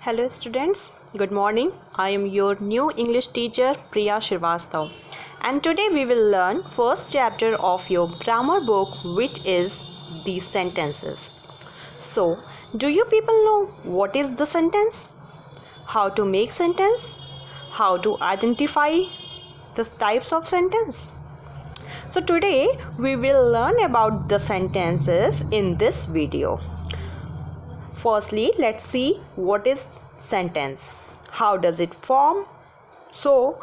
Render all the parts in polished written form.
Hello students, good morning. I am your new English teacher Priya Srivastav, and today we will learn first chapter of your grammar book, which is the sentences. So, do you people know what is the sentence? How to make sentence? How to identify the types of sentence? So today we will learn about the sentences in this video. Firstly, let's see what is sentence. How does it form? So,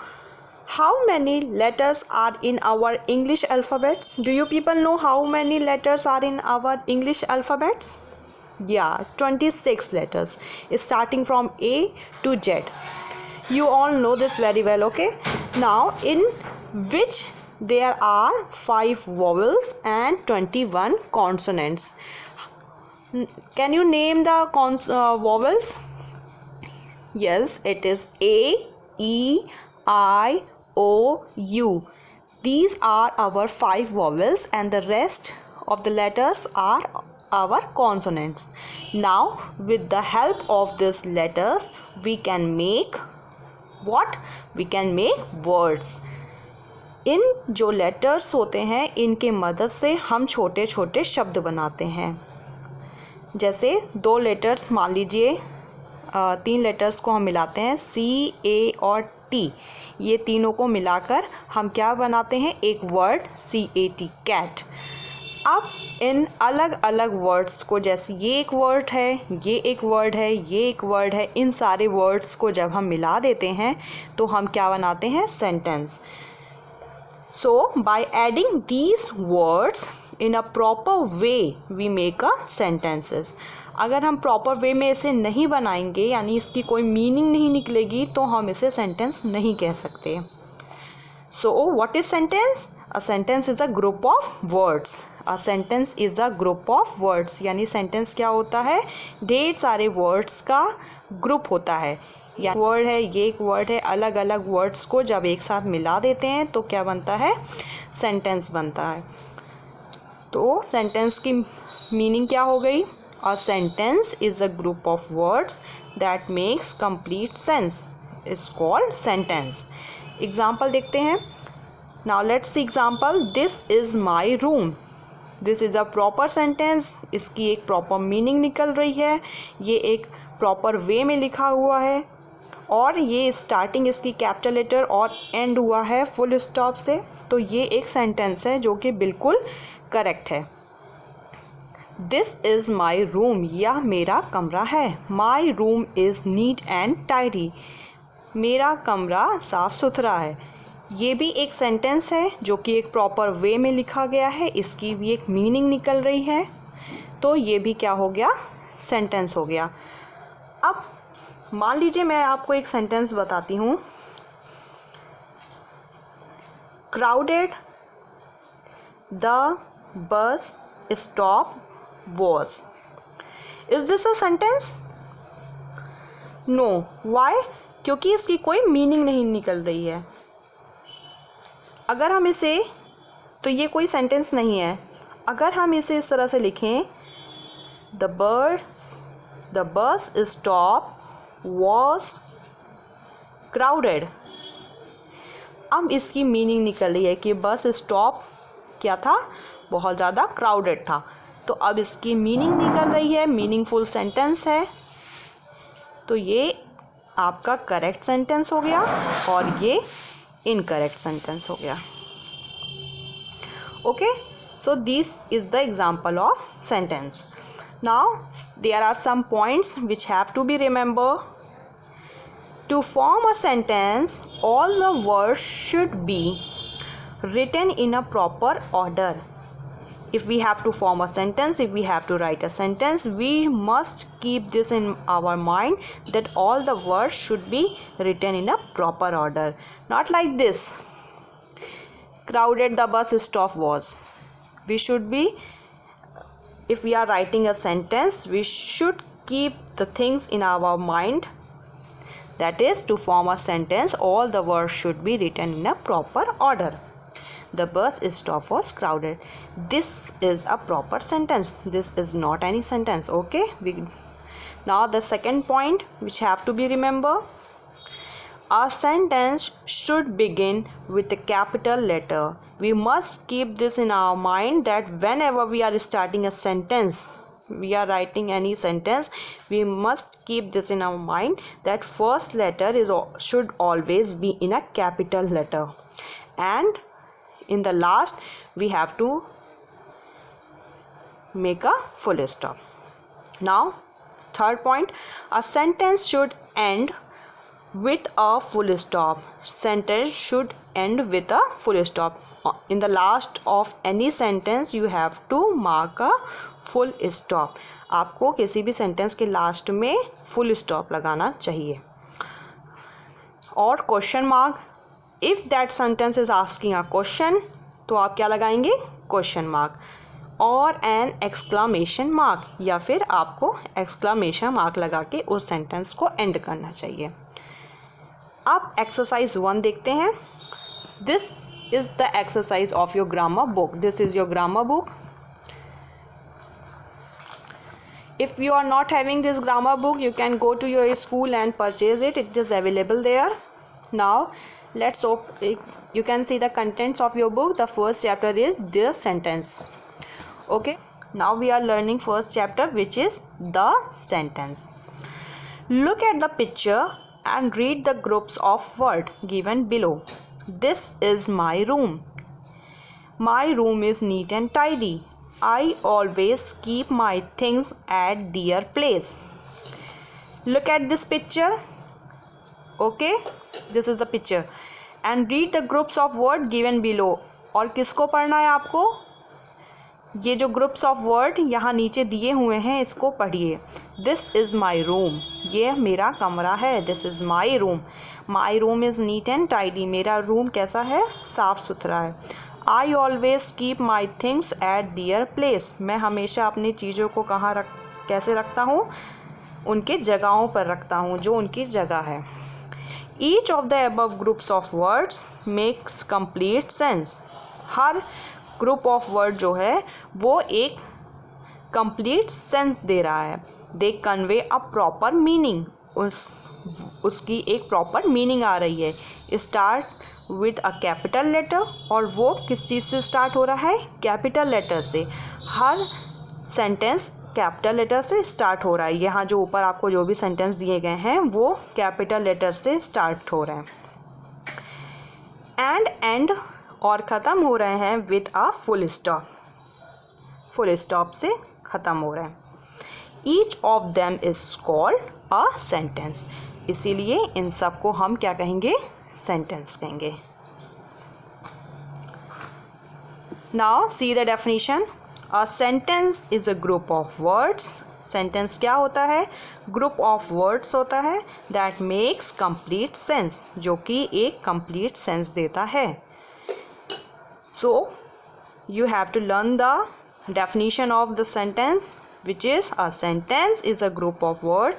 how many letters are in our English alphabets? Do you people know how many letters are in our English alphabets? Yeah, 26 letters, starting from A to Z. You all know this very well, okay? Now, in which there are 5 vowels and 21 consonants. Can you name the vowels? Yes, it is A, E, I, O, U. These are our 5 vowels and the rest of the letters are our consonants. Now, with the help of these letters, we can make what? We can make words. इन जो letters होते हैं इनके मदद से हम छोटे छोटे शब्द बनाते हैं. जैसे 2 लेटर्स मान लीजिए 3 लेटर्स को हम मिलाते हैं C, A और T. ये तीनों को मिलाकर हम क्या बनाते हैं? एक वर्ड CAT, कैट. अब इन अलग अलग वर्ड्स को, जैसे ये एक वर्ड है, ये एक वर्ड है, ये एक वर्ड है, इन सारे वर्ड्स को जब हम मिला देते हैं तो हम क्या बनाते हैं? Sentence. So, by adding these words in a proper way, we make a sentences. अगर हम प्रॉपर वे में इसे नहीं बनाएंगे, यानी इसकी कोई मीनिंग नहीं निकलेगी, तो हम इसे सेंटेंस नहीं कह सकते. So, what is sentence? A sentence is a group of words. A sentence is a group of words. यानी सेंटेंस क्या होता है? ढेर सारे वर्ड्स का ग्रुप होता है. या वर्ड है, ये एक वर्ड है, अलग अलग वर्ड्स को जब एक साथ मिला देते हैं तो क्या बनता है? सेंटेंस बनता है. तो सेंटेंस की मीनिंग क्या हो गई? A sentence is a group of words that makes complete sense is called sentence. Example देखते हैं. Now let's C example. This is my room. This is a proper sentence. इसकी एक प्रॉपर मीनिंग निकल रही है, ये एक प्रॉपर वे में लिखा हुआ है और ये स्टार्टिंग इसकी कैपिटल लेटर और एंड हुआ है फुल स्टॉप से. तो ये एक सेंटेंस है जो कि बिल्कुल करेक्ट है. This is my room. यह मेरा कमरा है. माई room is neat and tidy. मेरा कमरा साफ़ सुथरा है. ये भी एक सेंटेंस है जो कि एक प्रॉपर वे में लिखा गया है. इसकी भी एक मीनिंग निकल रही है. तो ये भी क्या हो गया? सेंटेंस हो गया. अब मान लीजिए मैं आपको एक सेंटेंस बताती हूँ. Crowded the bus stop was. Is this a sentence? No. Why? क्योंकि इसकी कोई मीनिंग नहीं निकल रही है. अगर हम इसे, तो ये कोई सेंटेंस नहीं है. अगर हम इसे इस तरह से लिखें, the bus stop was crowded. अब इसकी मीनिंग निकल रही है कि बस स्टॉप क्या था? बहुत ज़्यादा क्राउडेड था. तो अब इसकी मीनिंग निकल रही है, मीनिंगफुल सेंटेंस है. तो ये आपका करेक्ट सेंटेंस हो गया और ये इनकरेक्ट सेंटेंस हो गया. Okay, so this is the example of sentence. Now there are some points which have to be remember. To form a sentence, all the words should be written in a proper order. If we have to form a sentence, if we have to write a sentence, we must keep this in our mind that all the words should be written in a proper order. Not like this. Crowded the bus stop was. We should be, if we are writing a sentence, we should keep the things in our mind. That is, to form a sentence, all the words should be written in a proper order. The bus stop was crowded. This is a proper sentence. This is not any sentence. Okay, Now the second point which have to be remember, a sentence should begin with a capital letter. We must keep this in our mind that whenever we are starting a sentence, we are writing any sentence, we must keep this in our mind that first letter should always be in a capital letter, and in the last we have to make a full stop. Now third point, a sentence should end with a full stop. Sentence should end with a full stop. In the last of any sentence you have to mark a full stop. आपको किसी भी sentence के last में full stop लगाना चाहिए. और question mark, if that sentence is asking a question तो आप क्या लगाएंगे, क्वेश्चन मार्क, और एन एक्सक्लामेशन मार्क, या फिर आपको एक्सक्लामेशन मार्क लगा के उस सेंटेंस को एंड करना चाहिए. अब एक्सरसाइज 1 देखते हैं. This is the exercise of your grammar book. This is your grammar book. If you are not having this grammar book, you can go to your school and purchase it. It is available there. Now let's you can see the contents of your book. The first chapter is the sentence. Okay, now we are learning first chapter, which is the sentence. Look at the picture and read the groups of words given below. This is my room. My room is neat and tidy. I always keep my things at their place. Look at this picture. Okay, this is the picture. And read the groups of words given below. और किसको पढ़ना है आपको, ये जो groups of word यहाँ नीचे दिए हुए हैं इसको पढ़िए. दिस इज़ माई रूम, ये मेरा कमरा है. This is my room. My room is neat and tidy. मेरा रूम कैसा है, साफ़ सुथरा है. I always keep my things at their place. मैं हमेशा अपनी चीज़ों को कैसे रखता हूँ, उनके जगहों पर रखता हूँ जो उनकी जगह है. Each of the above groups of words makes complete sense. हर ग्रुप ऑफ वर्ड जो है वो एक कंप्लीट सेंस दे रहा है. They convey a proper meaning. उसकी एक प्रॉपर मीनिंग आ रही है. Start with a capital letter, और वो किस चीज़ से स्टार्ट हो रहा है, कैपिटल लेटर से. हर सेंटेंस कैपिटल लेटर से स्टार्ट हो रहा है. यहाँ जो ऊपर आपको जो भी सेंटेंस दिए गए हैं वो कैपिटल लेटर से स्टार्ट हो रहे हैं. एंड और ख़त्म हो रहे हैं with a full stop. Full stop से ख़त्म हो रहे हैं. Each of them is called a sentence. इसीलिए इन सब को हम क्या कहेंगे, सेंटेंस कहेंगे. Now see the definition. A sentence is a group of words. Sentence क्या होता है, ग्रुप ऑफ वर्ड्स होता है. दैट मेक्स कंप्लीट सेंस, जो कि एक कंप्लीट सेंस देता है. So you have to learn the definition of the sentence, which is a sentence is a group of words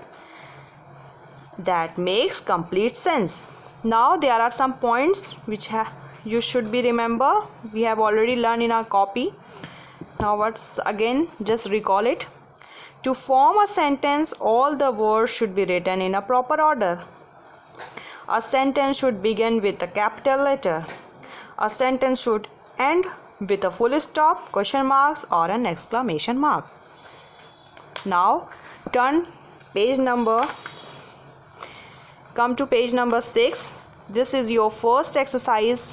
that makes complete sense. Now there are some points which you should be remember. We have already learned in our copy. Now what's again, just recall it. To form a sentence, all the words should be written in a proper order. A sentence should begin with a capital letter. A sentence should end with a full stop, question marks, or an exclamation mark. Now turn page number, come to page number 6. This is your first exercise.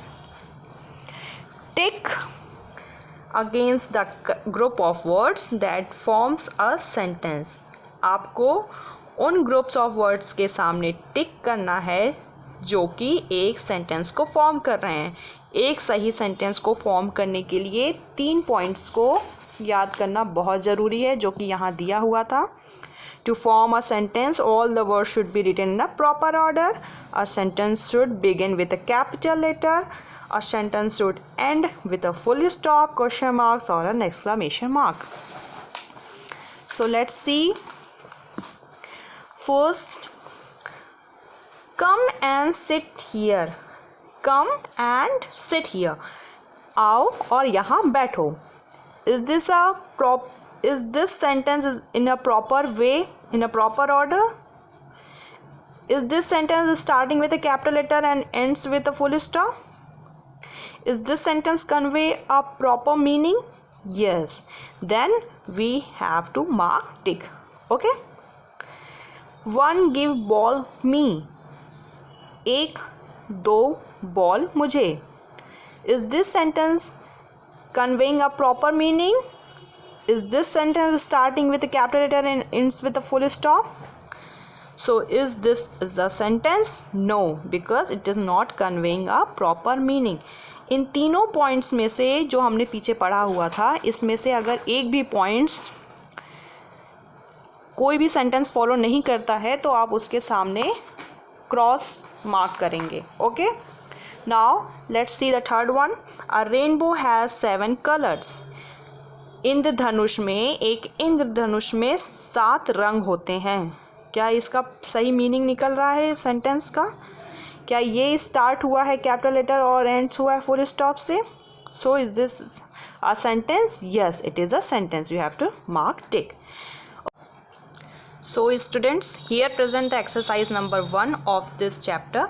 Tick against the group of words that forms a sentence. आपको उन groups of words के सामने टिक करना है जो कि एक sentence को फॉर्म कर रहे हैं. एक सही सेंटेंस को फॉर्म करने के लिए 3 पॉइंट्स को याद करना बहुत ज़रूरी है, जो कि यहाँ दिया हुआ था. To form a sentence, all the word should be written in a proper order. A sentence should begin with a capital letter. A sentence should end with a full stop, question marks, और an exclamation mark. So let's see. First, come and sit here. come and sit here. आओ और यहाँ बैठो. Is this a Is this sentence is in a proper way, in a proper order? Is this sentence starting with a capital letter and ends with a full stop? Is this sentence convey a proper meaning? Yes. Then we have to mark tick. Okay. One give ball me. एक दो ball मुझे. Is this sentence conveying a proper meaning? Is this sentence starting with a capital letter and ends with a full stop? So is this a sentence? No, because it is not conveying a proper meaning. इन तीनों points में से जो हमने पीछे पढ़ा हुआ था, इसमें से अगर एक भी पॉइंट्स कोई भी सेंटेंस फॉलो नहीं करता है तो आप उसके सामने क्रॉस मार्क करेंगे. Okay. Now let's see the third one. A rainbow has 7 colours. इंद्रधनुष में, एक इंद्रधनुष में 7 रंग होते हैं. क्या इसका सही मीनिंग निकल रहा है सेंटेंस का? क्या ये स्टार्ट हुआ है कैपिटल लेटर और एंड्स हुआ है फुल स्टॉप से? So is this a sentence? Yes, it is a sentence. You have to mark tick. So students, here present the exercise number 1 of this chapter.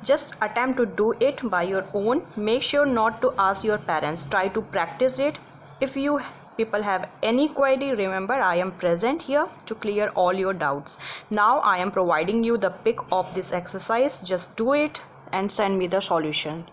Just attempt to do it by your own. Make sure not to ask your parents. Try to practice it. If you people have any query, remember I am present here to clear all your doubts. Now I am providing you the pic of this exercise. Just do it and send me the solution.